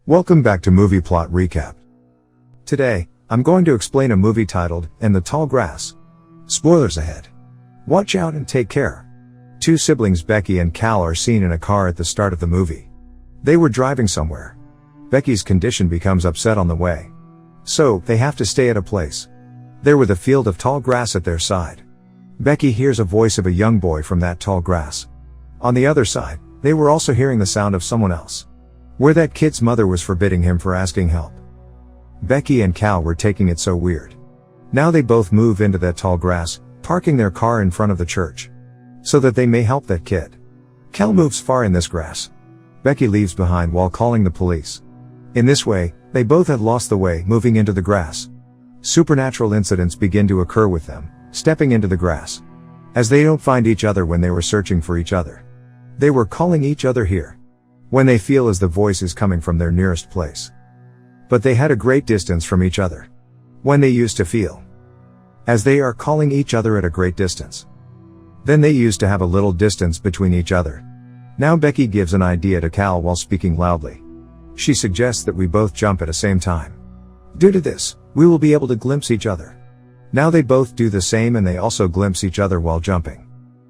Welcome back to Movie Plot Recap. Today, I'm going to explain a movie titled, In the Tall Grass. Spoilers ahead. Watch out and take care. Two siblings Becky and Cal are seen in a car at the start of the movie. They were driving somewhere. Becky's condition becomes upset on the way. So, they have to stay at a place. They're with a field of tall grass at their side. Becky hears a voice of a young boy from that tall grass. On the other side, they were also hearing the sound of someone else. Where that kid's mother was forbidding him for asking help. Becky and Cal were taking it so weird. Now they both move into that tall grass, parking their car in front of the church. So that they may help that kid. Cal moves far in this grass. Becky leaves behind while calling the police. In this way, they both had lost the way moving into the grass. Supernatural incidents begin to occur with them, stepping into the grass. As they don't find each other when they were searching for each other. They were calling each other here. When they feel as the voice is coming from their nearest place. But they had a great distance from each other. When they used to feel. As they are calling each other at a great distance. Then they used to have a little distance between each other. Now Becky gives an idea to Cal while speaking loudly. She suggests that we both jump at the same time. Due to this, we will be able to glimpse each other. Now they both do the same and they also glimpse each other while jumping.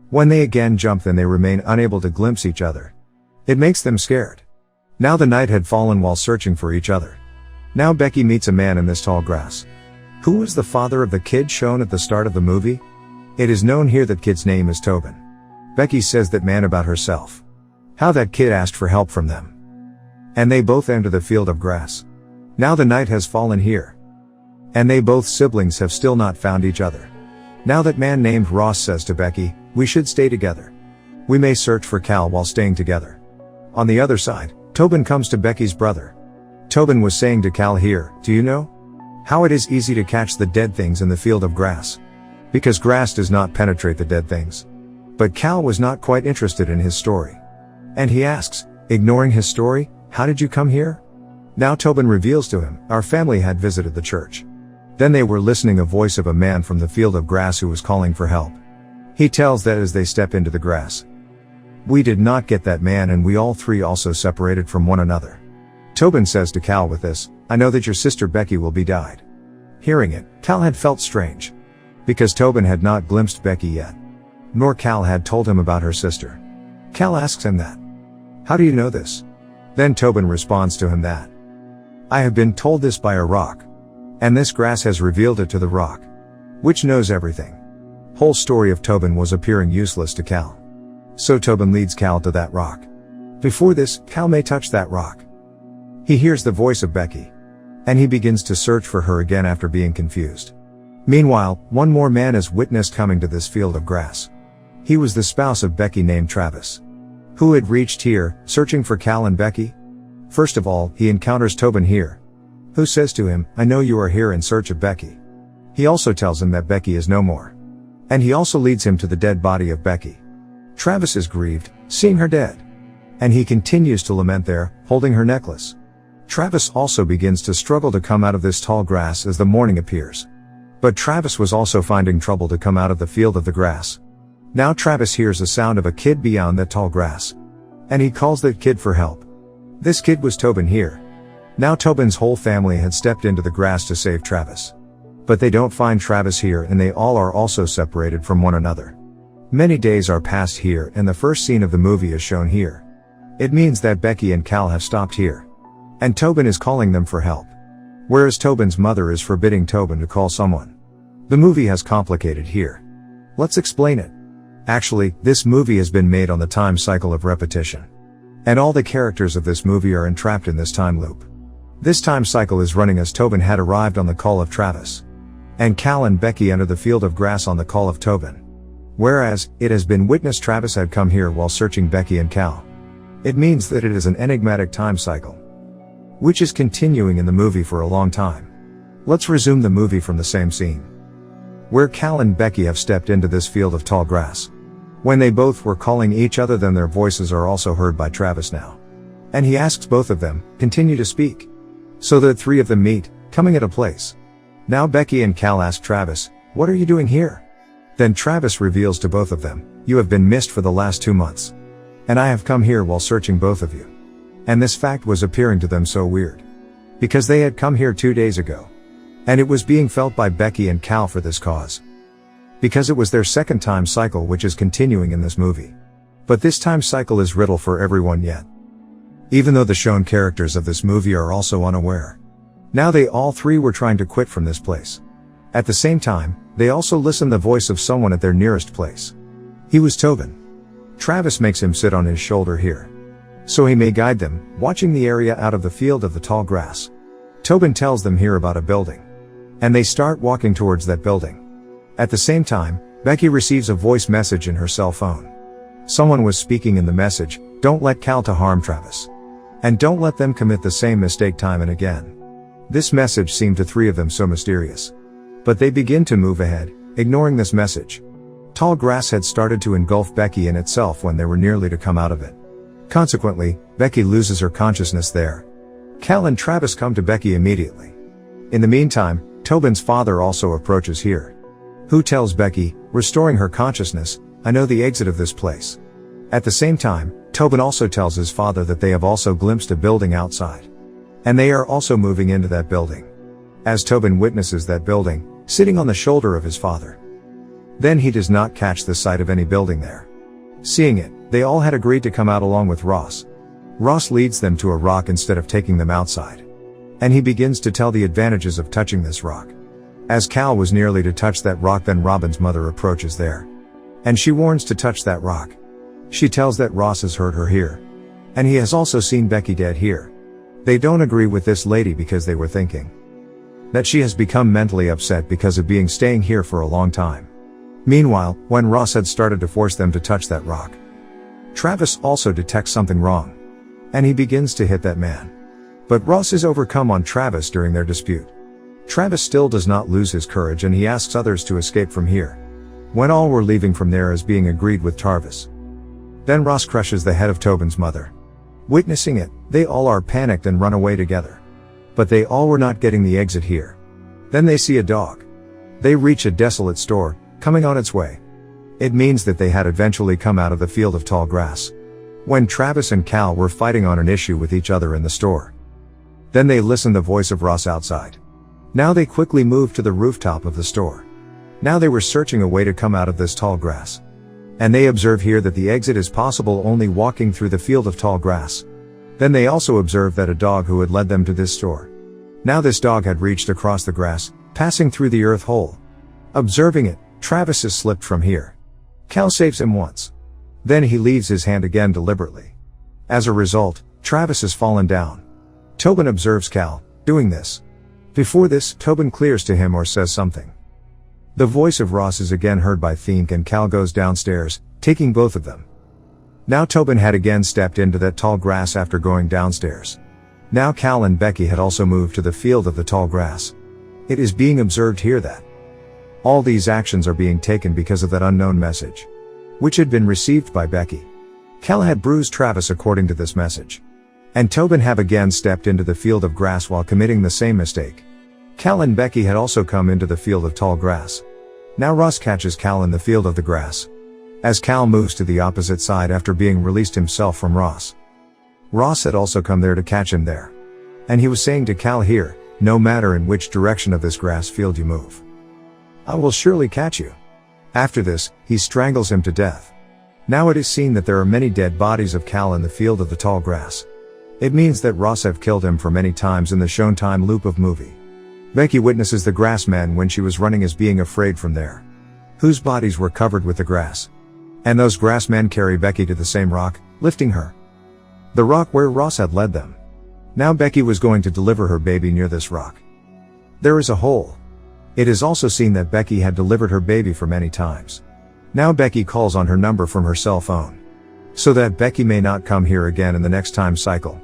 When they again jump then they remain unable to glimpse each other. It makes them scared. Now the night had fallen while searching for each other. Now Becky meets a man in this tall grass. Who was the father of the kid shown at the start of the movie? It is known here that kid's name is Tobin. Becky says that man about herself. How that kid asked for help from them. And they both enter the field of grass. Now the night has fallen here. And they both siblings have still not found each other. Now that man named Ross says to Becky, we should stay together. We may search for Cal while staying together. On the other side, Tobin comes to Becky's brother. Tobin was saying to Cal here, do you know how it is easy to catch the dead things in the field of grass? Because grass does not penetrate the dead things. But Cal was not quite interested in his story. And he asks, ignoring his story, how did you come here? Now Tobin reveals to him, our family had visited the church. Then they were listening a voice of a man from the field of grass who was calling for help. He tells that as they step into the grass. We did not get that man and we all three also separated from one another. Tobin says to Cal with this, I know that your sister Becky will be died. Hearing it, Cal had felt strange. Because Tobin had not glimpsed Becky yet. Nor Cal had told him about her sister. Cal asks him that. How do you know this? Then Tobin responds to him that. I have been told this by a rock. And this grass has revealed it to the rock. Which knows everything. Whole story of Tobin was appearing useless to Cal. So Tobin leads Cal to that rock. Before this, Cal may touch that rock. He hears the voice of Becky. And he begins to search for her again after being confused. Meanwhile, one more man is witnessed coming to this field of grass. He was the spouse of Becky named Travis. Who had reached here, searching for Cal and Becky? First of all, he encounters Tobin here. Who says to him, I know you are here in search of Becky. He also tells him that Becky is no more. And he also leads him to the dead body of Becky. Travis is grieved, seeing her dead. And he continues to lament there, holding her necklace. Travis also begins to struggle to come out of this tall grass as the morning appears. But Travis was also finding trouble to come out of the field of the grass. Now Travis hears the sound of a kid beyond that tall grass. And he calls that kid for help. This kid was Tobin here. Now Tobin's whole family had stepped into the grass to save Travis. But they don't find Travis here and they all are also separated from one another. Many days are passed here and the first scene of the movie is shown here. It means that Becky and Cal have stopped here. And Tobin is calling them for help. Whereas Tobin's mother is forbidding Tobin to call someone. The movie has complicated here. Let's explain it. Actually, this movie has been made on the time cycle of repetition. And all the characters of this movie are entrapped in this time loop. This time cycle is running as Tobin had arrived on the call of Travis. And Cal and Becky enter the field of grass on the call of Tobin. Whereas, it has been witnessed Travis had come here while searching Becky and Cal. It means that it is an enigmatic time cycle. Which is continuing in the movie for a long time. Let's resume the movie from the same scene. Where Cal and Becky have stepped into this field of tall grass. When they both were calling each other then their voices are also heard by Travis now. And he asks both of them, continue to speak. So the three of them meet, coming at a place. Now Becky and Cal ask Travis, what are you doing here? Then Travis reveals to both of them, you have been missed for the last 2 months. And I have come here while searching both of you. And this fact was appearing to them so weird. Because they had come here 2 days ago. And it was being felt by Becky and Cal for this cause. Because it was their second time cycle which is continuing in this movie. But this time cycle is riddle for everyone yet. Even though the shown characters of this movie are also unaware. Now they all three were trying to quit from this place. At the same time, they also listened the voice of someone at their nearest place. He was Tobin. Travis makes him sit on his shoulder here. So he may guide them, watching the area out of the field of the tall grass. Tobin tells them here about a building. And they start walking towards that building. At the same time, Becky receives a voice message in her cell phone. Someone was speaking in the message, "Don't let Cal to harm Travis. And don't let them commit the same mistake time and again." This message seemed to three of them so mysterious. But they begin to move ahead, ignoring this message. Tall grass had started to engulf Becky in itself when they were nearly to come out of it. Consequently, Becky loses her consciousness there. Cal and Travis come to Becky immediately. In the meantime, Tobin's father also approaches here. Who tells Becky, restoring her consciousness, "I know the exit of this place." At the same time, Tobin also tells his father that they have also glimpsed a building outside. And they are also moving into that building. As Tobin witnesses that building, sitting on the shoulder of his father. Then he does not catch the sight of any building there. Seeing it, they all had agreed to come out along with Ross. Ross leads them to a rock instead of taking them outside. And he begins to tell the advantages of touching this rock. As Cal was nearly to touch that rock, then Robin's mother approaches there. And she warns to touch that rock. She tells that Ross has heard her here. And he has also seen Becky dead here. They don't agree with this lady because they were thinking that she has become mentally upset because of being staying here for a long time. Meanwhile, when Ross had started to force them to touch that rock, Travis also detects something wrong. And he begins to hit that man. But Ross is overcome on Travis during their dispute. Travis still does not lose his courage and he asks others to escape from here. When all were leaving from there as being agreed with Travis. Then Ross crushes the head of Tobin's mother. Witnessing it, they all are panicked and run away together. But they all were not getting the exit here. Then they see a dog. They reach a desolate store, coming on its way. It means that they had eventually come out of the field of tall grass. When Travis and Cal were fighting on an issue with each other in the store. Then they listened the voice of Ross outside. Now they quickly moved to the rooftop of the store. Now they were searching a way to come out of this tall grass. And they observe here that the exit is possible only walking through the field of tall grass. Then they also observed that a dog who had led them to this store. Now this dog had reached across the grass, passing through the earth hole. Observing it, Travis has slipped from here. Cal saves him once. Then he leaves his hand again deliberately. As a result, Travis has fallen down. Tobin observes Cal doing this. Before this, Tobin clears to him or says something. The voice of Ross is again heard by Think and Cal goes downstairs, taking both of them. Now Tobin had again stepped into that tall grass after going downstairs. Now Cal and Becky had also moved to the field of the tall grass. It is being observed here that all these actions are being taken because of that unknown message, which had been received by Becky. Cal had bruised Travis according to this message. And Tobin have again stepped into the field of grass while committing the same mistake. Cal and Becky had also come into the field of tall grass. Now Ross catches Cal in the field of the grass. As Cal moves to the opposite side after being released himself from Ross. Ross had also come there to catch him there. And he was saying to Cal here, "No matter in which direction of this grass field you move, I will surely catch you." After this, he strangles him to death. Now it is seen that there are many dead bodies of Cal in the field of the tall grass. It means that Ross have killed him for many times in the shown time loop of movie. Becky witnesses the grass man when she was running as being afraid from there. Whose bodies were covered with the grass. And those grass men carry Becky to the same rock, lifting her. The rock where Ross had led them. Now Becky was going to deliver her baby near this rock. There is a hole. It is also seen that Becky had delivered her baby for many times. Now Becky calls on her number from her cell phone. So that Becky may not come here again in the next time cycle.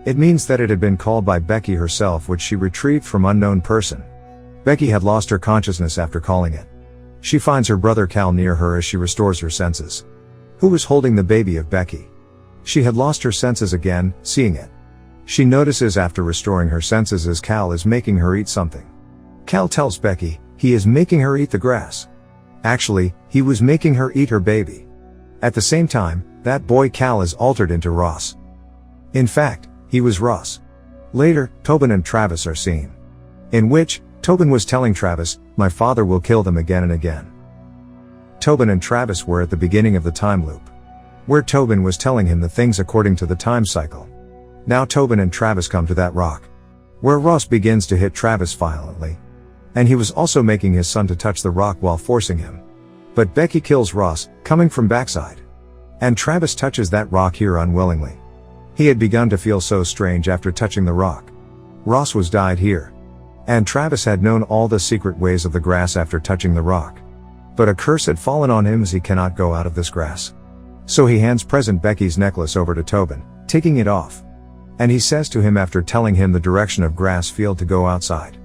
It means that it had been called by Becky herself, which she retrieved from unknown person. Becky had lost her consciousness after calling it. She finds her brother Cal near her as she restores her senses. Who was holding the baby of Becky? She had lost her senses again, seeing it. She notices after restoring her senses as Cal is making her eat something. Cal tells Becky, he is making her eat the grass. Actually, he was making her eat her baby. At the same time, that boy Cal is altered into Ross. In fact, He was Ross. Later, Tobin and Travis are seen. In which, Tobin was telling Travis, "My father will kill them again and again." Tobin and Travis were at the beginning of the time loop, where Tobin was telling him the things according to the time cycle. Now Tobin and Travis come to that rock, where Ross begins to hit Travis violently. And he was also making his son to touch the rock while forcing him. But Becky kills Ross, coming from backside. And Travis touches that rock here unwillingly. He had begun to feel so strange after touching the rock. Ross was died here. And Travis had known all the secret ways of the grass after touching the rock. But a curse had fallen on him as he cannot go out of this grass. So he hands present Becky's necklace over to Tobin, taking it off. And he says to him after telling him the direction of grass field to go outside.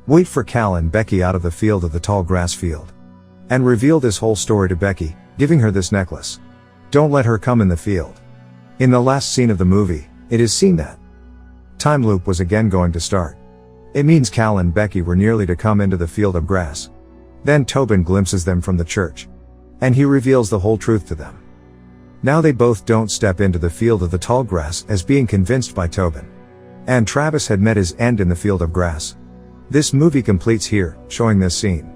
Wait for Cal and Becky out of the field of the tall grass field. And reveal this whole story to Becky, giving her this necklace. Don't let her come in the field. In the last scene of the movie, it is seen that time loop was again going to start. It means Cal and Becky were nearly to come into the field of grass. Then Tobin glimpses them from the church. And he reveals the whole truth to them. Now they both don't step into the field of the tall grass as being convinced by Tobin. And Travis had met his end in the field of grass. This movie completes here, showing this scene.